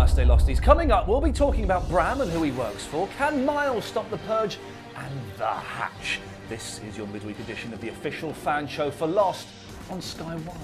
Namaste Losties. Coming up, we'll be talking about Bram and who he works for. Can Miles stop the purge? And the Hatch. This is your midweek edition of the official fan show for Lost on Sky One.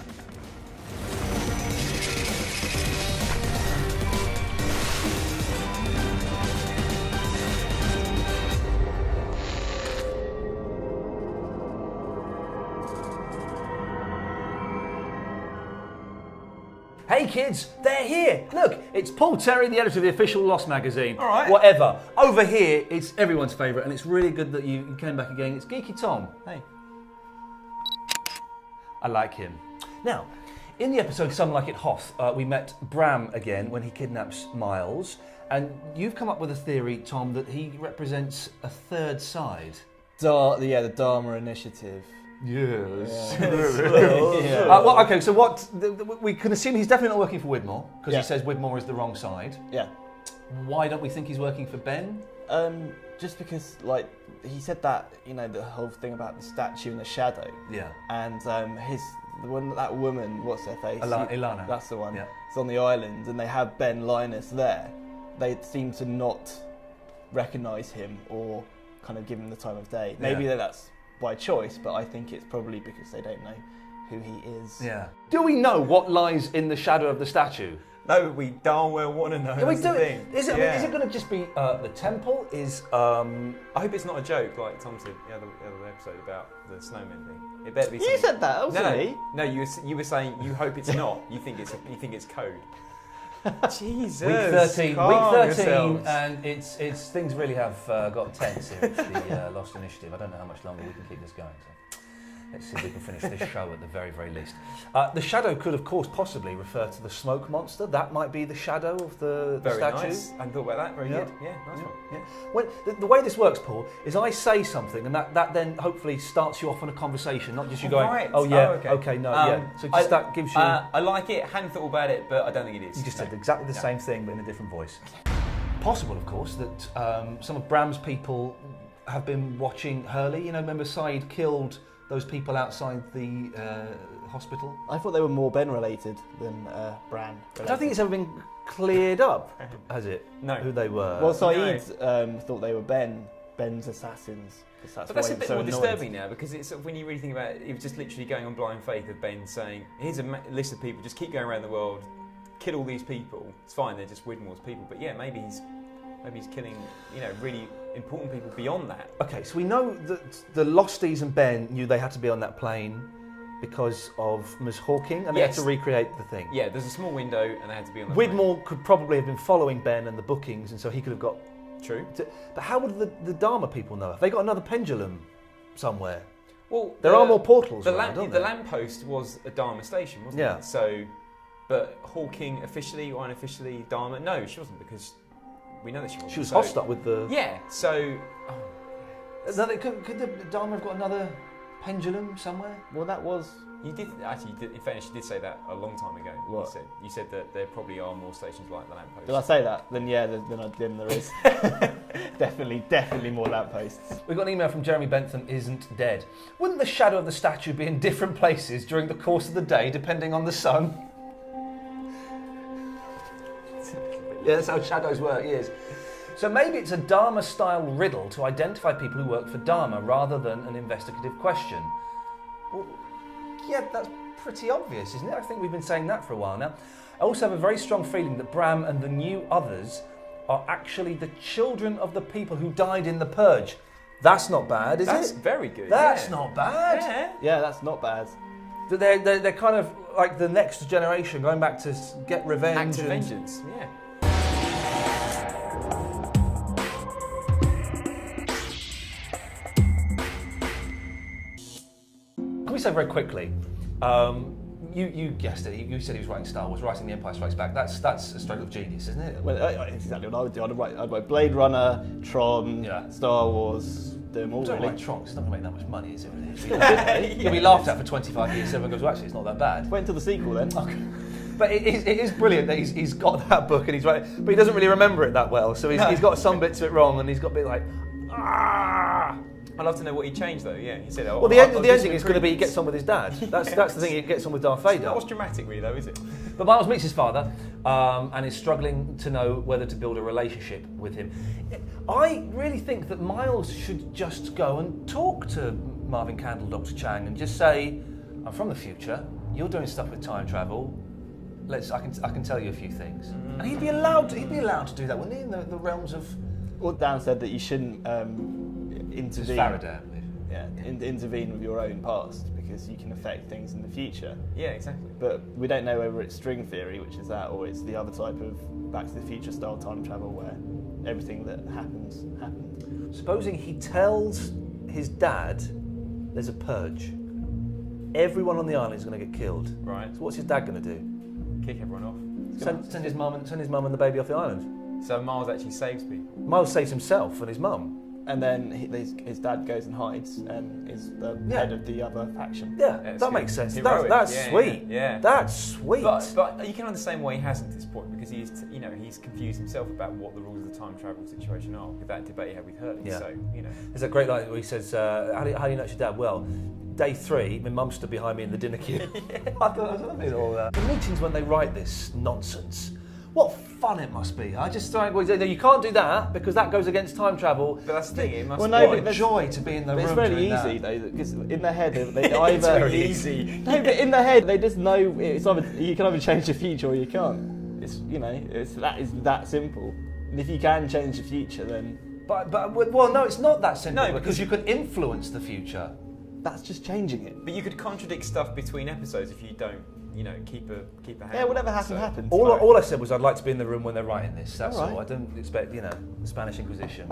Hey kids, they're here! Look, it's Paul Terry, the editor of the official Lost magazine. All right. Whatever. Over here, it's everyone's favourite, and it's really good that you came back again. It's Geeky Tom. Hey. I like him. Now, in the episode Some Like It Hoth, we met Bram again when he kidnaps Miles, and you've come up with a theory, Tom, that he represents a third side. The Dharma Initiative. Yes. Yeah. Okay, so we can assume he's definitely not working for Widmore, because he says Widmore is the wrong side. Yeah. Why don't we think he's working for Ben? Just because, like, he said that, the whole thing about the statue and the shadow. Yeah. And that woman, what's her face? Ilana. That's the one. Yeah. It's on the island, and they have Ben Linus there. They seem to not recognise him or kind of give him the time of day. Maybe that's by choice, but I think it's probably because they don't know who he is. Yeah. Do we know what lies in the shadow of the statue? No, we darn well want to know. Yeah, That's the thing. Is it going to just be the temple? I hope it's not a joke, like Tom said the other episode about the snowman thing. It better be. You said that, wasn't he? No, you were saying you hope it's not. You think it's code. Jesus. Week 13, yourselves. and it's things really have got tense here at the Lost Initiative. I don't know how much longer we can keep this going. So let's see if we can finish this show at the very, very least. The shadow could, of course, possibly refer to the smoke monster. That might be the shadow of the Very statue. nice. I hadn't thought about that. Very good. Yeah, nice one. Yeah. When, the way this works, Paul, is I say something, and that then hopefully starts you off on a conversation, not just you going, right. oh yeah, okay. okay, no, yeah. So just that gives you... I like it, hadn't thought about it, but I don't think it is. You just said exactly the same thing, but in a different voice. Possible, of course, that some of Bram's people have been watching Hurley. Remember Saeed killed those people outside the hospital? I thought they were more Ben related than Bran related. I don't think it's ever been cleared up, has it? No. Who they were. Well, Saeed thought they were Ben's assassins. But that's a bit more disturbing now, because it's when you really think about it, it was just literally going on blind faith of Ben saying, here's a list of people, just keep going around the world, kill all these people. It's fine, they're just Widmore's people. But yeah, maybe he's killing, really important people beyond that. Okay, so we know that the Losties and Ben knew they had to be on that plane because of Ms. Hawking, and they had to recreate the thing. Yeah, there's a small window, and they had to be on the Widmore could probably have been following Ben and the bookings, and so he could have got... True. But how would the Dharma people know? Have they got another pendulum somewhere? Well, there are more portals around, the lamppost was a Dharma station, wasn't it? So, but Hawking officially or unofficially Dharma? No, she wasn't, because we know that she wasn't. She was hostile with the... Yeah, so... Could the Dharma have got another pendulum somewhere? Well, that was... You did, actually, in fairness, you did say that a long time ago. What? You said that there probably are more stations like the lamppost. Did I say that? Then yeah, then there is. definitely more lampposts. We got an email from Jeremy Bentham, isn't dead. Wouldn't the shadow of the statue be in different places during the course of the day, depending on the sun? Yeah, that's how shadows work, yes. So maybe it's a Dharma-style riddle to identify people who work for Dharma rather than an investigative question. Well, yeah, that's pretty obvious, isn't it? I think we've been saying that for a while now. I also have a very strong feeling that Bram and the new others are actually the children of the people who died in the Purge. That's not bad, is it? That's very good. That's not bad. Yeah, that's not bad. They're kind of like the next generation going back to get revenge. Act of vengeance, yeah. Can we say very quickly, you guessed it, you said he was writing Star Wars, writing The Empire Strikes Back. That's a stroke of genius, isn't it? Well, exactly what I would do. I'd write Blade Runner, Tron, Star Wars, them all. Don't write Tron, it's not going to make that much money, is it? Really? You'll be laughed at for 25 years, everyone goes, well, actually, it's not that bad. Wait until the sequel then. Okay. But it is brilliant that he's got that book and he's writing, but he doesn't really remember it that well, so he's got some bits of it wrong and he's got a bit like, I'd love to know what he changed though. Yeah, he said. Oh, well, the ending is going to be he gets on with his dad. That's the thing. He gets on with Darth Vader. Not what's dramatic, really, though, is it? But Miles meets his father and is struggling to know whether to build a relationship with him. I really think that Miles should just go and talk to Marvin Candle, Dr. Chang, and just say, I'm from the future, you're doing stuff with time travel, I can tell you a few things. And he'd be allowed to do that, wouldn't he, in the realms of... Well, Dan said that you shouldn't intervene. Faraday. Intervene with your own past because you can affect things in the future. Yeah, exactly. But we don't know whether it's string theory, which is that, or it's the other type of Back to the Future style time travel where everything that happens. Supposing he tells his dad there's a purge. Everyone on the island is going to get killed. Right. So what's his dad going to do? Kick everyone off. Send his mum and the baby off the island. So Miles actually saves people. Miles saves himself and his mum. And then his dad goes and hides and is the head of the other faction. Yeah, that makes sense. That's sweet. Yeah. That's sweet. But you can understand why he hasn't at this point, because he's confused himself about what the rules of the time travel situation are with that debate he had with Hurley. Yeah. So, There's a great line where he says, how do you know it's your dad? Well, day 3, my mum stood behind me in the dinner queue. I don't know all that. The meetings when they write this nonsense, what fun it must be. I just think, well, you can't do that because that goes against time travel. But that's the thing, it must be a joy to be in the room. It's really easy though, because in their head they either... It's very easy. No, but in their head they just know it's either you can either change the future or you can't. It's that simple. And if you can change the future, then... But no, it's not that simple. No, because you could influence the future. That's just changing it. But you could contradict stuff between episodes if you don't, keep a hand. Yeah, whatever happens. All I said was I'd like to be in the room when they're writing this. That's all. I don't expect, the Spanish Inquisition.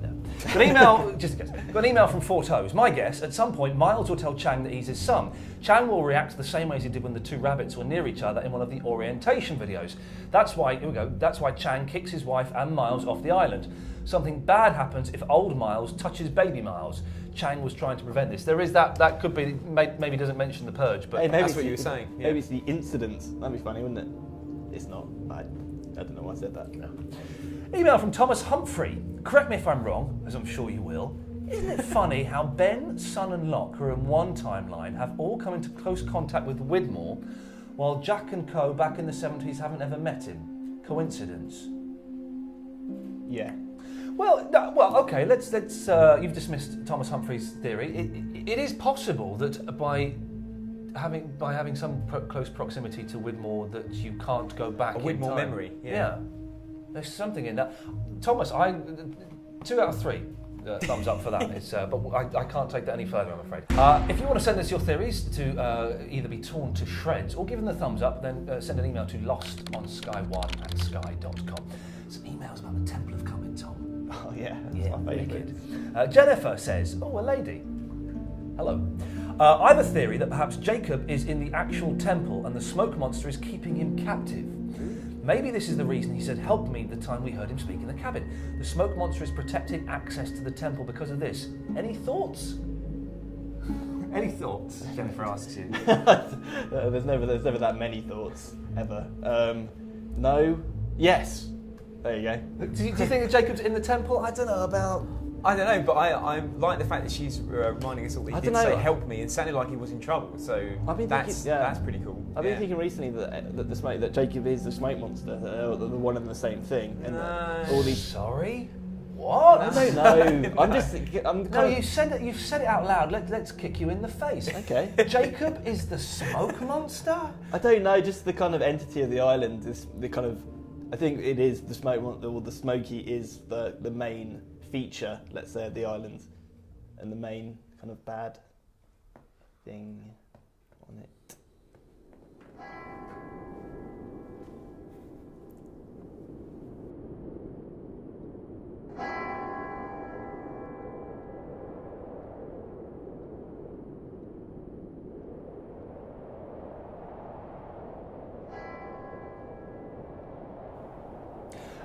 No. Got an email from Four Toes. My guess, at some point, Miles will tell Chang that he's his son. Chang will react the same way as he did when the two rabbits were near each other in one of the orientation videos. That's why Chang kicks his wife and Miles off the island. Something bad happens if old Miles touches baby Miles. Chang was trying to prevent this. There is that could be, maybe doesn't mention the purge, but that's what you were saying. Yeah. Maybe it's the incidents. That'd be funny, wouldn't it? It's not. I don't know why I said that. No. Email from Thomas Humphrey. Correct me if I'm wrong, as I'm sure you will. Isn't it funny how Ben, Son and Locke, who are in one timeline, have all come into close contact with Widmore, while Jack and Co. back in the 70s haven't ever met him? Coincidence? Yeah. Well, okay. Let's. You've dismissed Thomas Humphrey's theory. It is possible that by having some close proximity to Widmore, that you can't go back. A Widmore memory. Yeah. There's something in that. Thomas, 2 out of 3 thumbs up for that. But I can't take that any further, I'm afraid. If you want to send us your theories to either be torn to shreds or given the thumbs up, then send an email to lostonsky1@sky.com. Some emails about the Temple of Coming, Tom. Oh yeah, that's my favourite. Jennifer says, a lady. Hello. I have a theory that perhaps Jacob is in the actual temple and the smoke monster is keeping him captive. Maybe this is the reason he said, help me, the time we heard him speak in the cabin. The smoke monster is protecting access to the temple because of this. Any thoughts? Any thoughts? Jennifer asks you. There's never that many thoughts, ever. No. Yes. There you go. Do you think that Jacob's in the temple? I don't know, but I like the fact that she's reminding us all that he did say help me and sounded like he was in trouble. So that's pretty cool. I've been thinking recently that Jacob is the smoke monster, the one and the same thing. And all these. Sorry. What? I don't know. No, you've said it out loud. Let's kick you in the face. Okay. Jacob is the smoke monster? I don't know. Just the kind of entity of the island is the kind of. I think it is the smoke monster, or the smoky is the main feature, let's say, of the island, and the main kind of bad thing on it.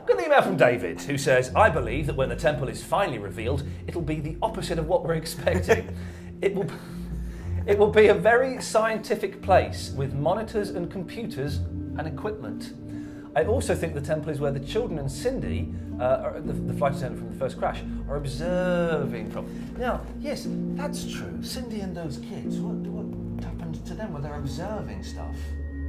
Got an email from David who says, I believe that when the temple is finally revealed, it'll be the opposite of what we're expecting. It will be a very scientific place with monitors and computers and equipment. I also think the temple is where the children and Cindy, the flight attendant from the first crash, are observing from. Now, yes, that's true. Cindy and those kids, what happened to them? Were they observing stuff?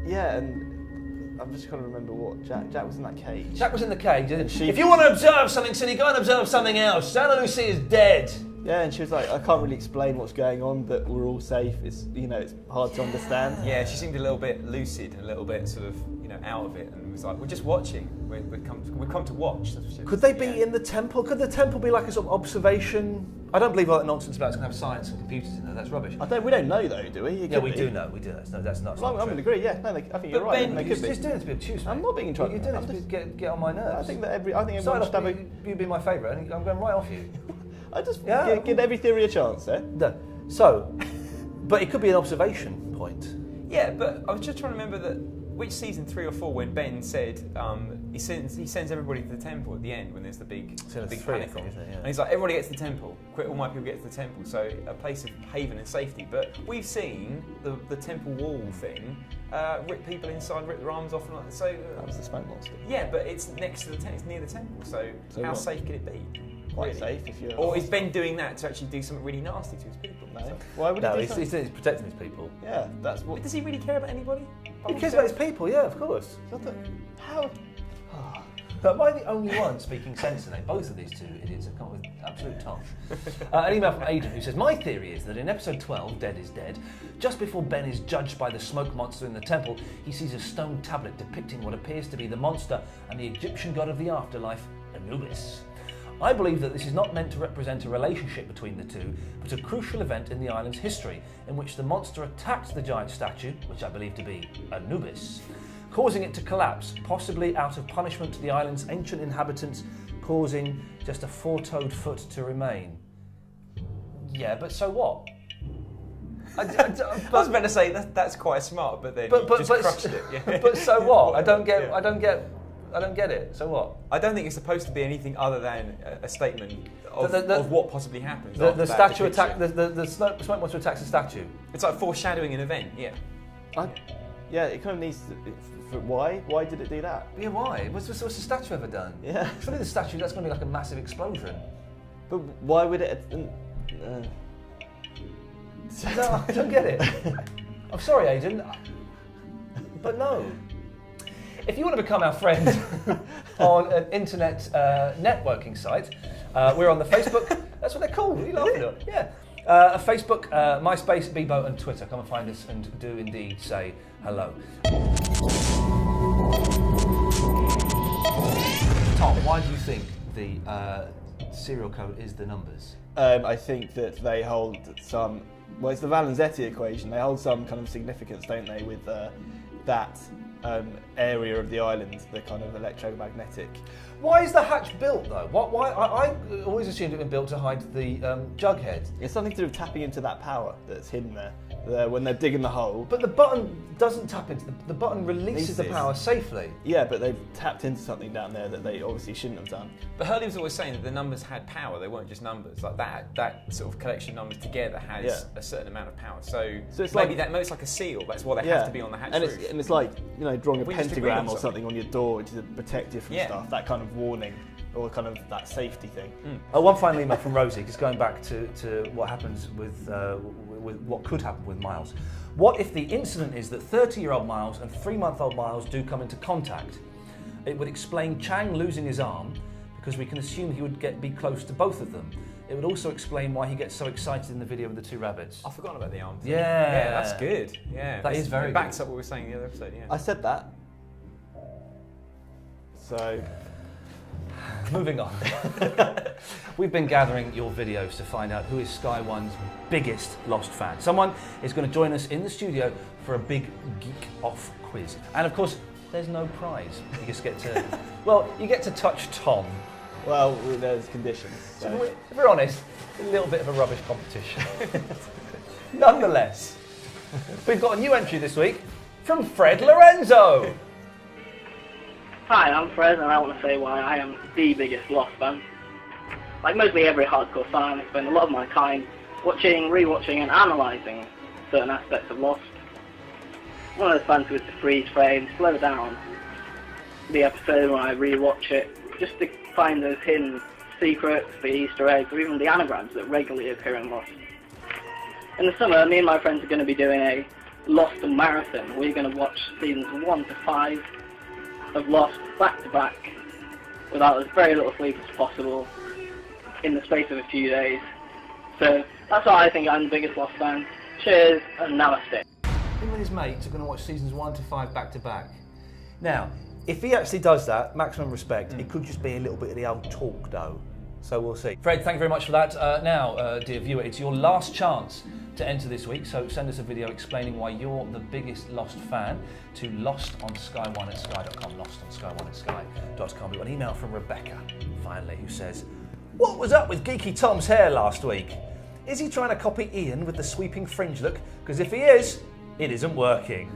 Yeah, and I'm just trying to remember what Jack was in that cage. Jack was in the cage. If you want to observe something, silly, go and observe something else. Santa Lucia is dead. Yeah, and she was like, I can't really explain what's going on, but we're all safe. It's it's hard to understand. Yeah, she seemed a little bit lucid, a little bit sort of out of it, and was like, we're just watching. We've come to watch. Could they be in the temple? Could the temple be like a sort of observation? I don't believe all that nonsense about it's going to have science and computers in there. That's rubbish. We don't know though, do we? Yeah, we do know. We do. That's not. I'm going to agree. Yeah, no, I think you're right. Ben, you're just doing it to be obtuse. I'm not being trying. You're doing it to get on my nerves. I think everyone should have a. You'd be my favourite. I'm going right off you. I just give every theory a chance, eh? No. So, but it could be an observation point. Yeah, but I was just trying to remember that which season 3 or 4 when Ben said he sends everybody to the temple at the end when there's the big panic on, and he's like, everybody gets to the temple. All my people get to the temple, so a place of haven and safety. But we've seen the temple wall thing rip people inside, rip their arms off, and like so. That was the smoke monster. Yeah, but it's next to it's near the temple. So how safe could it be? Quite safe if you're. Or is Ben doing that to actually do something really nasty to his people? No. Why would he? He's protecting his people. Yeah, that's what. But does he really care about anybody? He cares about his people. Yeah, of course. How? But am I the only one speaking sense today? Both of these two idiots have come up with absolute tosh. An email from Aidan who says, my theory is that in episode 12, Dead is Dead, just before Ben is judged by the smoke monster in the temple, he sees a stone tablet depicting what appears to be the monster and the Egyptian god of the afterlife, Anubis. I believe that this is not meant to represent a relationship between the two, but a crucial event in the island's history, in which the monster attacked the giant statue, which I believe to be Anubis, causing it to collapse, possibly out of punishment to the island's ancient inhabitants, causing just a 4-toed foot to remain. Yeah, but so what? I was about to say that's quite smart, but then you just crushed it. Yeah. But so what? I don't get it. So what? I don't think it's supposed to be anything other than a statement of what possibly happens. The statue attack. The smoke monster attacks the statue. It's like foreshadowing an event. Yeah. Yeah, it kind of needs to. Why? Why did it do that? Yeah, why? What's the statue ever done? Yeah. Surely the statue, that's going to be like a massive explosion. But why would it? No, I don't get it. I'm sorry, Aidan, but no. If you want to become our friend on an internet networking site, we're on the Facebook. That's what they're called. What are you laughing at? Yeah. Facebook, MySpace, Bebo, and Twitter. Come and find us and do indeed say hello. Tom, why do you think the serial code is the numbers? I think that they hold some. Well, it's the Valenzetti equation. They hold some kind of significance, don't they, with that area of the island, the kind of electromagnetic. Why is the hatch built though? Why? I always assumed it had been built to hide the jughead. It's something to do with tapping into that power that's hidden there when they're digging the hole. But the button doesn't tap into the button releases the power safely. Yeah, but they've tapped into something down there that they obviously shouldn't have done. But Hurley was always saying that the numbers had power. They weren't just numbers. Like that sort of collection of numbers together has a certain amount of power. So it's maybe it's like a seal. That's why they have to be on the hatch roof. And it's like drawing a pentagram or something on your door to protect you from stuff. That kind of warning. Or kind of that safety thing. One final email from Rosie, just going back to what happens with what could happen with Miles. What if the incident is that 30-year-old Miles and 3-month-old Miles do come into contact? It would explain Chang losing his arm, because we can assume he would be close to both of them. It would also explain why he gets so excited in the video with the 2 rabbits. I've forgotten about the arm thing. Yeah, that's good. Yeah, that is very good. It backs up what we were saying in the other episode. Yeah, I said that. So. Moving on. We've been gathering your videos to find out who is Sky One's biggest Lost fan. Someone is going to join us in the studio for a big Geek Off quiz. And of course, there's no prize. You just get to, you get to touch Tom. Well, there's conditions. So. If we're honest, a little bit of a rubbish competition. Nonetheless, we've got a new entry this week from Fred Lorenzo. Hi, I'm Fred, and I want to say why I am the biggest Lost fan. Like mostly every hardcore fan, I spend a lot of my time watching, rewatching, and analysing certain aspects of Lost. One of those fans who is to freeze frame, slow down the episode when I rewatch it, just to find those hidden secrets, the Easter eggs, or even the anagrams that regularly appear in Lost. In the summer, me and my friends are going to be doing a Lost marathon. We're going to watch seasons 1 to 5 of Lost back to back without as very little sleep as possible in the space of a few days. So that's why I think I'm the biggest Lost fan. Cheers and namaste. Him and his mates are going to watch seasons 1 to 5 back to back. Now, if he actually does that, maximum respect, it could just be a little bit of the old talk though. So we'll see. Fred, thank you very much for that. Now, dear viewer, it's your last chance to enter this week, so send us a video explaining why you're the biggest Lost fan to lostonsky1@sky.com, lostonsky1@sky.com. We've got an email from Rebecca, finally, who says, "What was up with Geeky Tom's hair last week? Is he trying to copy Iain with the sweeping fringe look? Because if he is, it isn't working."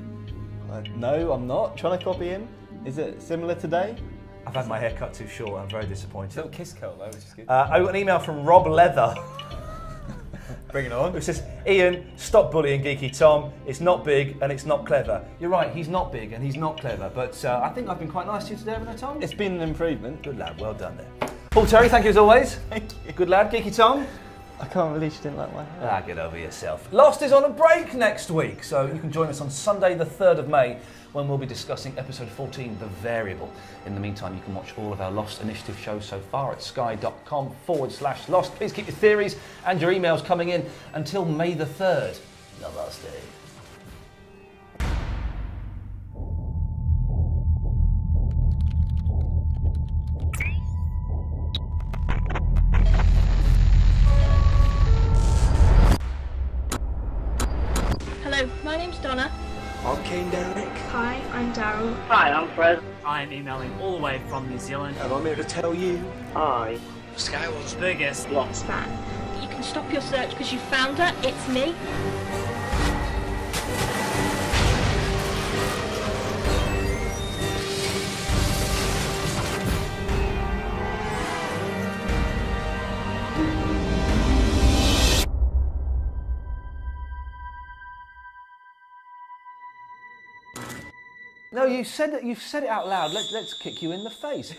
No, I'm not trying to copy him. Is it similar today? I've had my hair cut too short. I'm very disappointed. Little kiss curl though, which is good. I got an email from Rob Leather. Bring it on. Who says, "Iain, stop bullying Geeky Tom. It's not big and it's not clever." You're right, he's not big and he's not clever, but I think I've been quite nice to you today, haven't I, Tom? It's been an improvement. Good lad, well done there. Paul Terry, thank you as always. Thank you. Good lad, Geeky Tom. I can't believe you didn't like my hair. Get over yourself. Lost is on a break next week, so you can join us on Sunday the 3rd of May when we'll be discussing episode 14, The Variable. In the meantime, you can watch all of our Lost Initiative shows so far at sky.com/Lost. Please keep your theories and your emails coming in until May the 3rd. Namaste. Hello, my name's Donna. Okay, Derek. Hi, I'm Daryl. Hi, I'm Fred. I'm emailing all the way from New Zealand. And I'm here to tell you, I, Skyward's Biggest Lost Fan. You can stop your search because you found her. It's me. No, you've said it out loud. Let's kick you in the face.